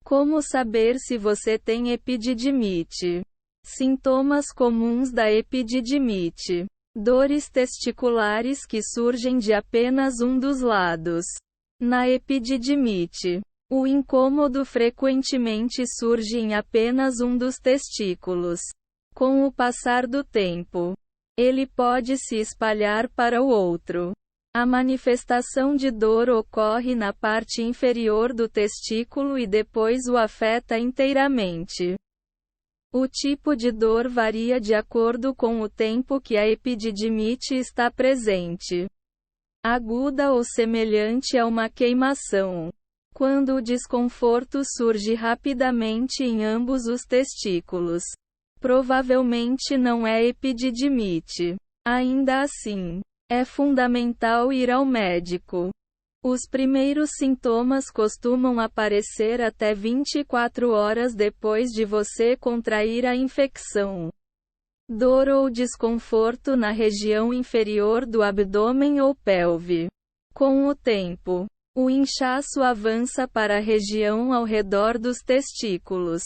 Como saber se você tem epididimite? Sintomas comuns da epididimite: dores testiculares que surgem de apenas um dos lados. Na epididimite, o incômodo frequentemente surge em apenas um dos testículos. Com o passar do tempo, ele pode se espalhar para o outro. A manifestação de dor ocorre na parte inferior do testículo e depois o afeta inteiramente. O tipo de dor varia de acordo com o tempo que a epididimite está presente. Aguda ou semelhante a uma queimação. Quando o desconforto surge rapidamente em ambos os testículos, provavelmente não é epididimite. Ainda assim, é fundamental ir ao médico. Os primeiros sintomas costumam aparecer até 24 horas depois de você contrair a infecção. Dor ou desconforto na região inferior do abdômen ou pelve. Com o tempo, o inchaço avança para a região ao redor dos testículos.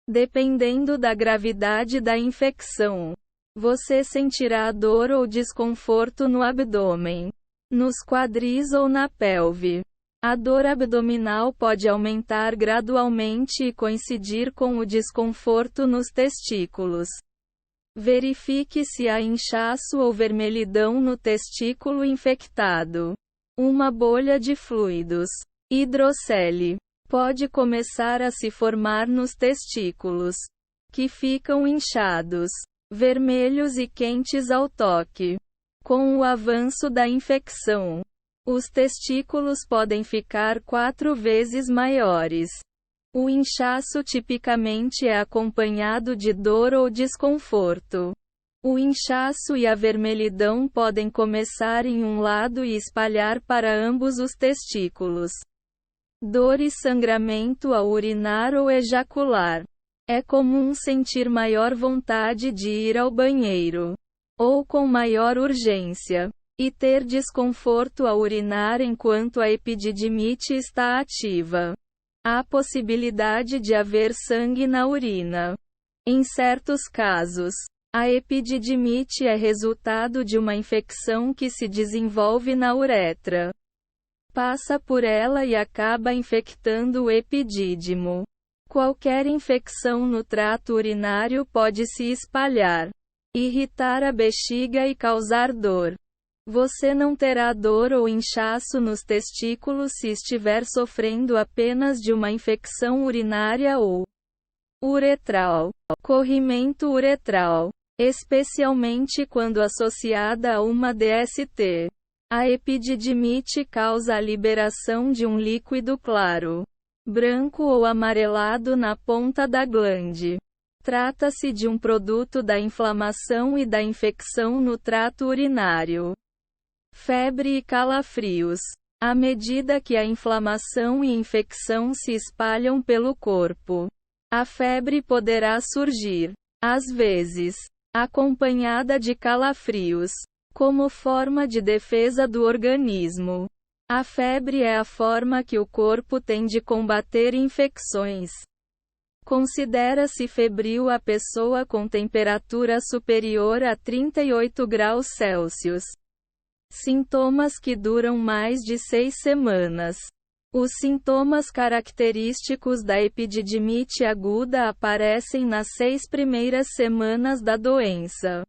Dependendo da gravidade da infecção, você sentirá dor ou desconforto no abdômen, nos quadris ou na pelve. A dor abdominal pode aumentar gradualmente e coincidir com o desconforto nos testículos. Verifique se há inchaço ou vermelhidão no testículo infectado. Uma bolha de fluidos, hidrocele, pode começar a se formar nos testículos, que ficam inchados, vermelhos e quentes ao toque. Com o avanço da infecção, os testículos podem ficar 4 vezes maiores. O inchaço tipicamente é acompanhado de dor ou desconforto. O inchaço e a vermelhidão podem começar em um lado e espalhar para ambos os testículos. Dor e sangramento ao urinar ou ejacular. É comum sentir maior vontade de ir ao banheiro, ou com maior urgência, e ter desconforto ao urinar enquanto a epididimite está ativa. Há possibilidade de haver sangue na urina. Em certos casos, a epididimite é resultado de uma infecção que se desenvolve na uretra. Passa por ela e acaba infectando o epidídimo. Qualquer infecção no trato urinário pode se espalhar, irritar a bexiga e causar dor. Você não terá dor ou inchaço nos testículos se estiver sofrendo apenas de uma infecção urinária ou uretral. Corrimento uretral, especialmente quando associada a uma DST. A epididimite causa a liberação de um líquido claro, branco ou amarelado na ponta da glande. Trata-se de um produto da inflamação e da infecção no trato urinário. Febre e calafrios. À medida que a inflamação e infecção se espalham pelo corpo, a febre poderá surgir, às vezes, acompanhada de calafrios, como forma de defesa do organismo. A febre é a forma que o corpo tem de combater infecções. Considera-se febril a pessoa com temperatura superior a 38 graus Celsius. Sintomas que duram mais de 6 semanas. Os sintomas característicos da epididimite aguda aparecem nas 6 primeiras semanas da doença.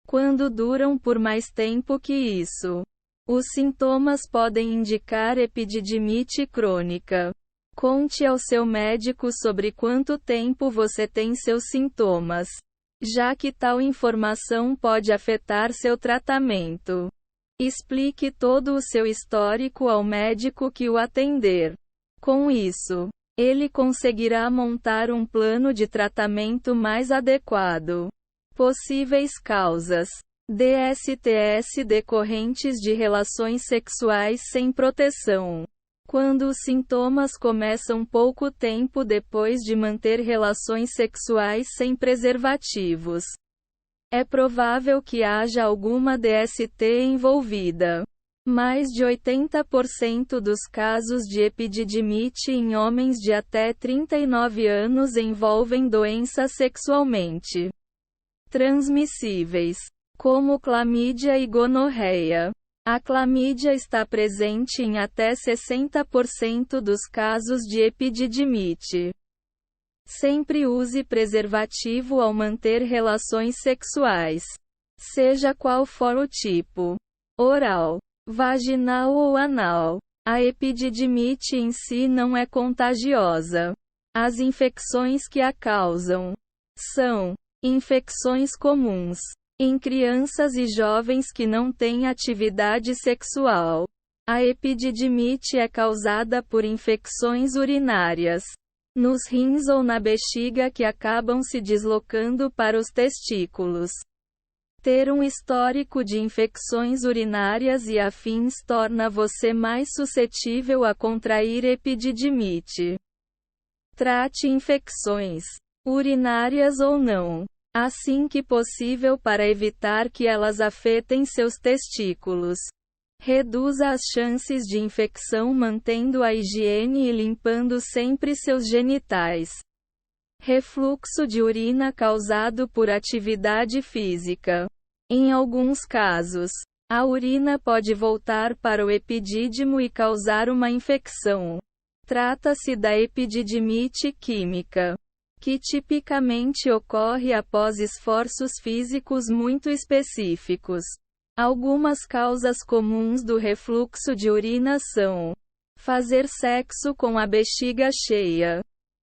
Quando duram por mais tempo que isso, os sintomas podem indicar epididimite crônica. Conte ao seu médico sobre quanto tempo você tem seus sintomas, já que tal informação pode afetar seu tratamento. Explique todo o seu histórico ao médico que o atender. Com isso, ele conseguirá montar um plano de tratamento mais adequado. Possíveis causas: DSTs decorrentes de relações sexuais sem proteção. Quando os sintomas começam pouco tempo depois de manter relações sexuais sem preservativos, é provável que haja alguma DST envolvida. Mais de 80% dos casos de epididimite em homens de até 39 anos envolvem doenças sexualmente transmissíveis, como clamídia e gonorreia. A clamídia está presente em até 60% dos casos de epididimite. Sempre use preservativo ao manter relações sexuais, seja qual for o tipo: oral, vaginal ou anal. A epididimite em si não é contagiosa. As infecções que a causam são infecções comuns em crianças e jovens que não têm atividade sexual. A epididimite é causada por infecções urinárias nos rins ou na bexiga que acabam se deslocando para os testículos. Ter um histórico de infecções urinárias e afins torna você mais suscetível a contrair epididimite. Trate infecções urinárias ou não, assim que possível, para evitar que elas afetem seus testículos. Reduza as chances de infecção mantendo a higiene e limpando sempre seus genitais. Refluxo de urina causado por atividade física. Em alguns casos, a urina pode voltar para o epidídimo e causar uma infecção. Trata-se da epididimite química, que tipicamente ocorre após esforços físicos muito específicos. Algumas causas comuns do refluxo de urina são: fazer sexo com a bexiga cheia,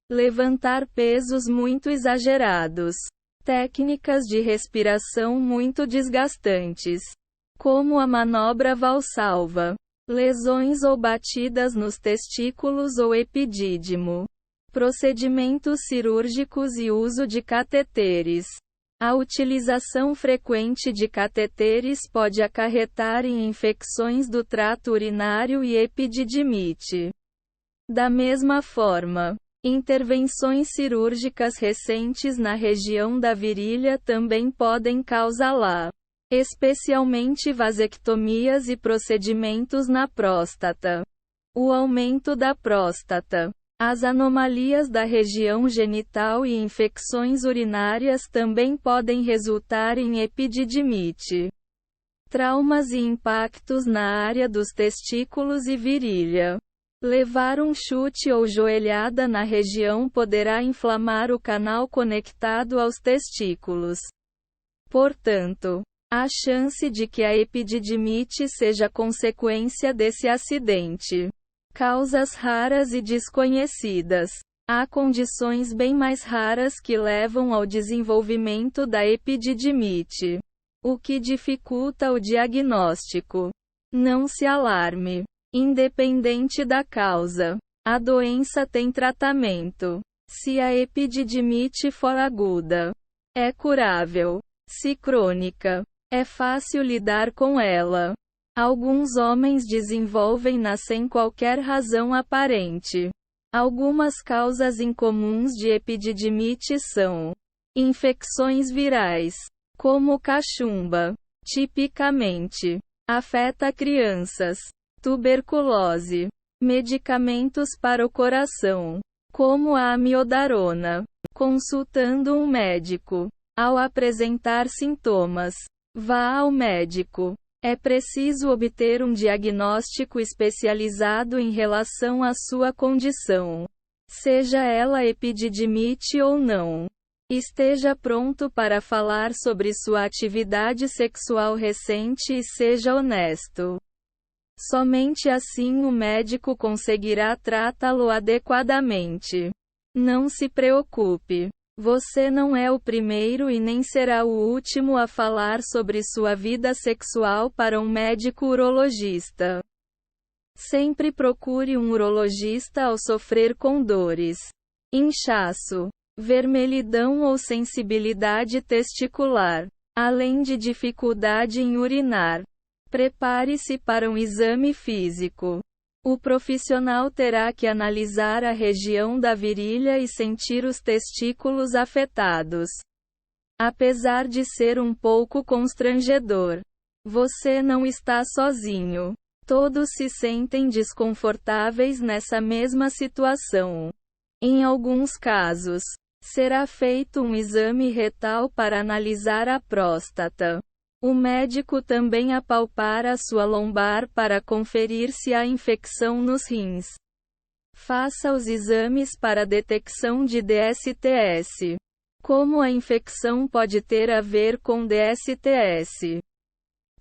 levantar pesos muito exagerados, técnicas de respiração muito desgastantes, como a manobra Valsalva, lesões ou batidas nos testículos ou epidídimo, procedimentos cirúrgicos e uso de cateteres. A utilização frequente de cateteres pode acarretar em infecções do trato urinário e epididimite. Da mesma forma, intervenções cirúrgicas recentes na região da virilha também podem causá-la, especialmente vasectomias e procedimentos na próstata. O aumento da próstata, as anomalias da região genital e infecções urinárias também podem resultar em epididimite. Traumas e impactos na área dos testículos e virilha. Levar um chute ou joelhada na região poderá inflamar o canal conectado aos testículos. Portanto, há chance de que a epididimite seja consequência desse acidente. Causas raras e desconhecidas. Há condições bem mais raras que levam ao desenvolvimento da epididimite, o que dificulta o diagnóstico. Não se alarme. Independente da causa, a doença tem tratamento. Se a epididimite for aguda, é curável. Se crônica, é fácil lidar com ela. Alguns homens desenvolvem-na sem qualquer razão aparente. Algumas causas incomuns de epididimite são: infecções virais, como cachumba, tipicamente afeta crianças. Tuberculose, medicamentos para o coração, como a amiodarona. Consultando um médico. Ao apresentar sintomas, vá ao médico. É preciso obter um diagnóstico especializado em relação à sua condição, seja ela epididimite ou não. Esteja pronto para falar sobre sua atividade sexual recente e seja honesto. Somente assim o médico conseguirá tratá-lo adequadamente. Não se preocupe. Você não é o primeiro e nem será o último a falar sobre sua vida sexual para um médico urologista. Sempre procure um urologista ao sofrer com dores, inchaço, vermelhidão ou sensibilidade testicular, além de dificuldade em urinar. Prepare-se para um exame físico. O profissional terá que analisar a região da virilha e sentir os testículos afetados. Apesar de ser um pouco constrangedor, você não está sozinho. Todos se sentem desconfortáveis nessa mesma situação. Em alguns casos, será feito um exame retal para analisar a próstata. O médico também apalpará sua lombar para conferir se há infecção nos rins. Faça os exames para detecção de DSTS. Como a infecção pode ter a ver com DSTS?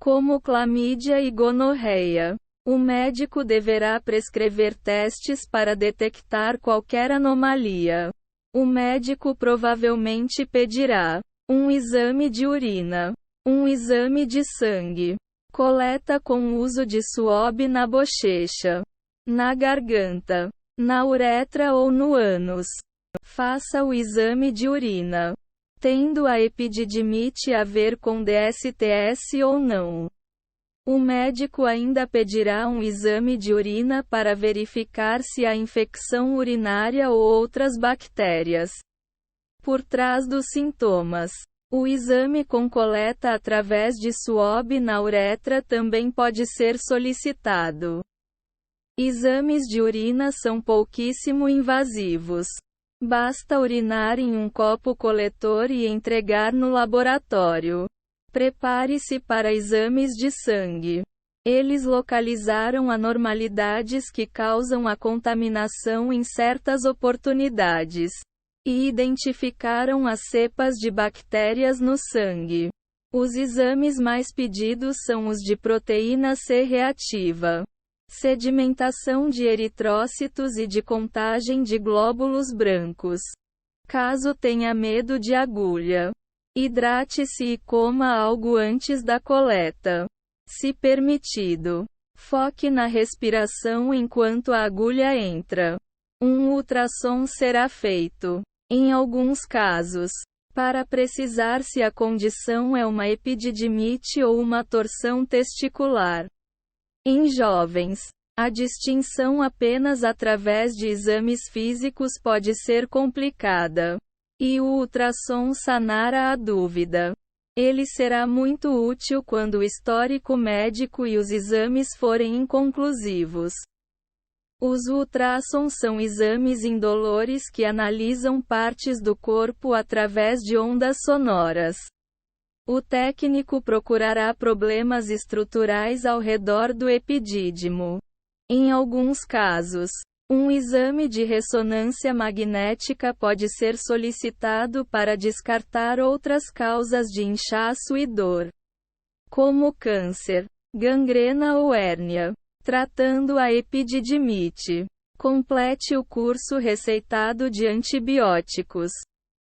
Como clamídia e gonorreia. O médico deverá prescrever testes para detectar qualquer anomalia. O médico provavelmente pedirá um exame de urina, um exame de sangue, coleta com uso de suor na bochecha, na garganta, na uretra ou no ânus. Faça o exame de urina. Tendo a epididimite a ver com DSTS ou não. O médico ainda pedirá um exame de urina para verificar se há infecção urinária ou outras bactérias por trás dos sintomas. O exame com coleta através de suor na uretra também pode ser solicitado. Exames de urina são pouquíssimo invasivos. Basta urinar em um copo coletor e entregar no laboratório. Prepare-se para exames de sangue. Eles localizaram anormalidades que causam a contaminação em certas oportunidades e identificaram as cepas de bactérias no sangue. Os exames mais pedidos são os de proteína C reativa, sedimentação de eritrócitos e de contagem de glóbulos brancos. Caso tenha medo de agulha, hidrate-se e coma algo antes da coleta. Se permitido, foque na respiração enquanto a agulha entra. Um ultrassom será feito, em alguns casos, para precisar se a condição é uma epididimite ou uma torção testicular. Em jovens, a distinção apenas através de exames físicos pode ser complicada, e o ultrassom sanará a dúvida. Ele será muito útil quando o histórico médico e os exames forem inconclusivos. Os ultrassons são exames indolores que analisam partes do corpo através de ondas sonoras. O técnico procurará problemas estruturais ao redor do epidídimo. Em alguns casos, um exame de ressonância magnética pode ser solicitado para descartar outras causas de inchaço e dor, como câncer, gangrena ou hérnia. Tratando a epididimite. Complete o curso receitado de antibióticos.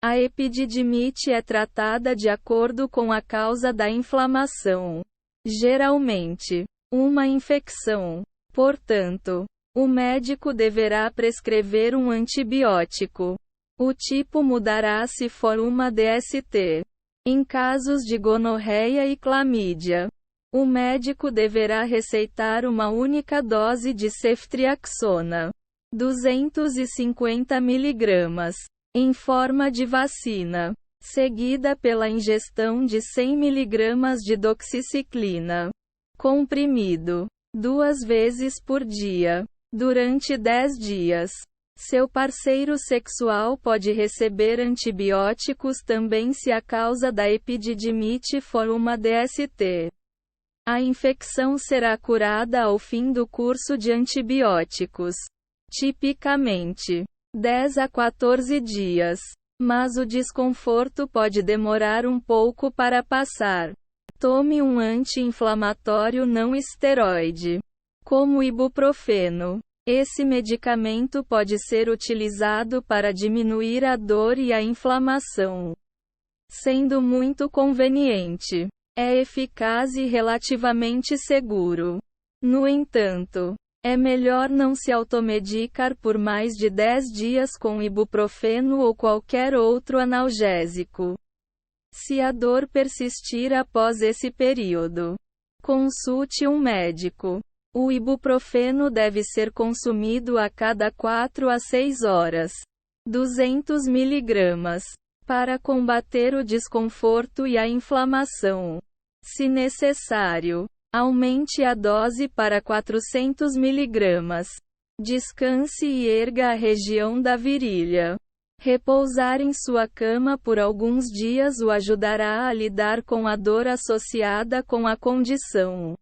A epididimite é tratada de acordo com a causa da inflamação. Geralmente, uma infecção. Portanto, o médico deverá prescrever um antibiótico. O tipo mudará se for uma DST. Em casos de gonorreia e clamídia, o médico deverá receitar uma única dose de ceftriaxona, 250 mg, em forma de vacina, seguida pela ingestão de 100 mg de doxiciclina, comprimido, 2 vezes por dia, durante 10 dias. Seu parceiro sexual pode receber antibióticos também se a causa da epididimite for uma DST. A infecção será curada ao fim do curso de antibióticos. Tipicamente, 10 a 14 dias. Mas o desconforto pode demorar um pouco para passar. Tome um anti-inflamatório não esteroide, como ibuprofeno. Esse medicamento pode ser utilizado para diminuir a dor e a inflamação, sendo muito conveniente. É eficaz e relativamente seguro. No entanto, é melhor não se automedicar por mais de 10 dias com ibuprofeno ou qualquer outro analgésico. Se a dor persistir após esse período, consulte um médico. O ibuprofeno deve ser consumido a cada 4 a 6 horas. 200 mg. Para combater o desconforto e a inflamação. Se necessário, Aumente a dose para 400 mg. Descanse e erga a região da virilha. Repousar em sua cama por alguns dias o ajudará a lidar com a dor associada com a condição.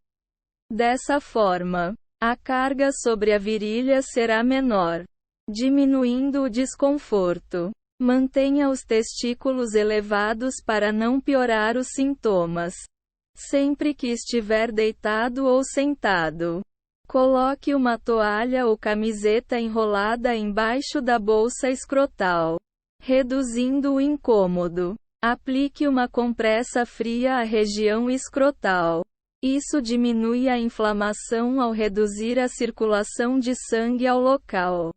Dessa forma, a carga sobre a virilha será menor, diminuindo o desconforto. Mantenha os testículos elevados para não piorar os sintomas. Sempre que estiver deitado ou sentado, coloque uma toalha ou camiseta enrolada embaixo da bolsa escrotal, reduzindo o incômodo. Aplique uma compressa fria à região escrotal. Isso diminui a inflamação ao reduzir a circulação de sangue ao local.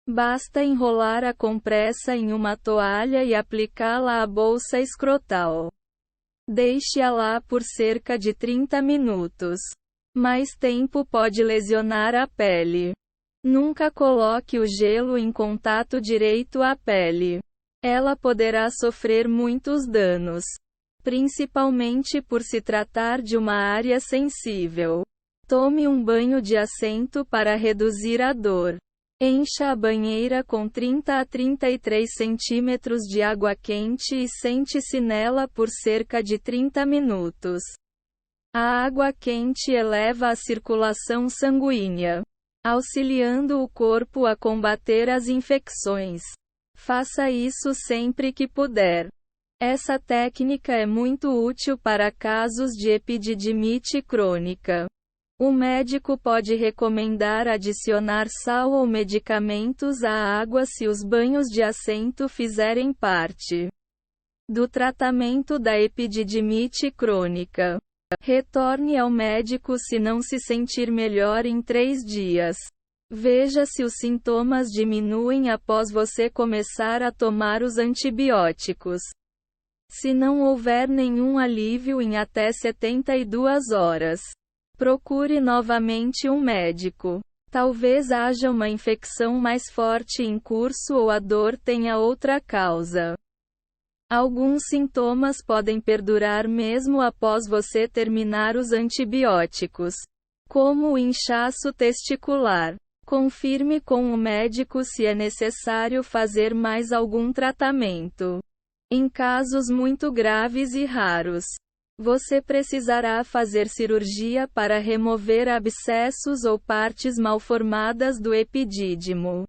Basta enrolar a compressa em uma toalha e aplicá-la à bolsa escrotal. Deixe-a lá por cerca de 30 minutos. Mais tempo pode lesionar a pele. Nunca coloque o gelo em contato direito à pele. Ela poderá sofrer muitos danos, principalmente por se tratar de uma área sensível. Tome um banho de assento para reduzir a dor. Encha a banheira com 30 a 33 centímetros de água quente e sente-se nela por cerca de 30 minutos. A água quente eleva a circulação sanguínea, auxiliando o corpo a combater as infecções. Faça isso sempre que puder. Essa técnica é muito útil para casos de epididimite crônica. O médico pode recomendar adicionar sal ou medicamentos à água se os banhos de assento fizerem parte do tratamento da epididimite crônica. Retorne ao médico se não se sentir melhor em 3 dias. Veja se os sintomas diminuem após você começar a tomar os antibióticos. Se não houver nenhum alívio em até 72 horas, procure novamente um médico. Talvez haja uma infecção mais forte em curso ou a dor tenha outra causa. Alguns sintomas podem perdurar mesmo após você terminar os antibióticos, como o inchaço testicular. Confirme com o médico se é necessário fazer mais algum tratamento. Em casos muito graves e raros, você precisará fazer cirurgia para remover abscessos ou partes mal formadas do epidídimo.